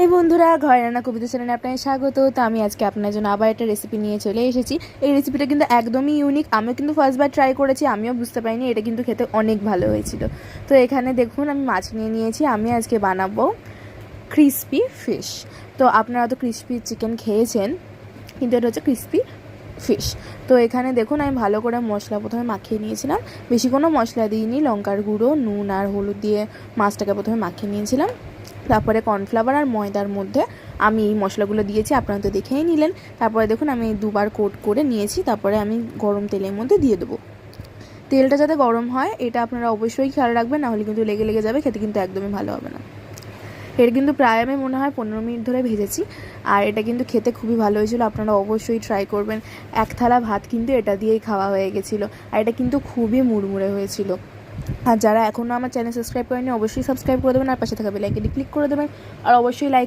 High বন্ধুরা, ঘরে রান্না কবিতা চ্যানেলে আপনাকে স্বাগত। তো আমি আজকে আপনার জন্য আবার একটা রেসিপি নিয়ে চলে এসেছি। এই রেসিপিটা কিন্তু একদমই ইউনিক। আমিও কিন্তু ফার্স্টবার ট্রাই করেছি, আমিও বুঝতে পারিনি এটা কিন্তু খেতে অনেক ভালো হয়েছিল। তো এখানে দেখুন আমি মাছ নিয়ে নিয়েছি। আমি আজকে বানাবো ক্রিসপি ফিশ। তো আপনারা তো ক্রিসপি চিকেন খেয়েছেন, কিন্তু এটা হচ্ছে ক্রিসপি ফিশ। তো এখানে দেখুন আমি ভালো করে মশলা প্রথমে মাখিয়ে নিয়েছিলাম। বেশি কোনো মশলা দিইনি, লঙ্কার গুঁড়ো, নুন আর হলুদ দিয়ে মাছটাকে প্রথমে মাখিয়ে নিয়েছিলাম। তারপরে কর্নফ্লাওয়ার আর ময়দার মধ্যে আমি এই মশলাগুলো দিয়েছি, আপনারা তো দেখেই নিলেন। তারপরে দেখুন আমি দুবার কোট করে নিয়েছি। তারপরে আমি গরম তেলের মধ্যে দিয়ে দেবো। তেলটা যাতে গরম হয় এটা আপনারা অবশ্যই খেয়াল রাখবেন, নাহলে কিন্তু লেগে লেগে যাবে, খেতে কিন্তু একদমই ভালো হবে না। এর কিন্তু প্রায় আমি মনে হয় 15 মিনিট ধরে ভেজেছি, আর এটা কিন্তু খেতে খুবই ভালো হয়েছিল। আপনারা অবশ্যই ট্রাই করবেন। এক থালা ভাত কিন্তু এটা দিয়েই খাওয়া হয়ে গেছিলো, আর এটা কিন্তু খুবই মুড়মুড়ে হয়েছিল। আর যারা এখনও আমার চ্যানেল সাবস্ক্রাইব করেনি অবশ্যই সাবস্ক্রাইব করে দেবেন, আর পাশে থাকা বেল আইকনে ক্লিক করে দেবেন, আর অবশ্যই লাইক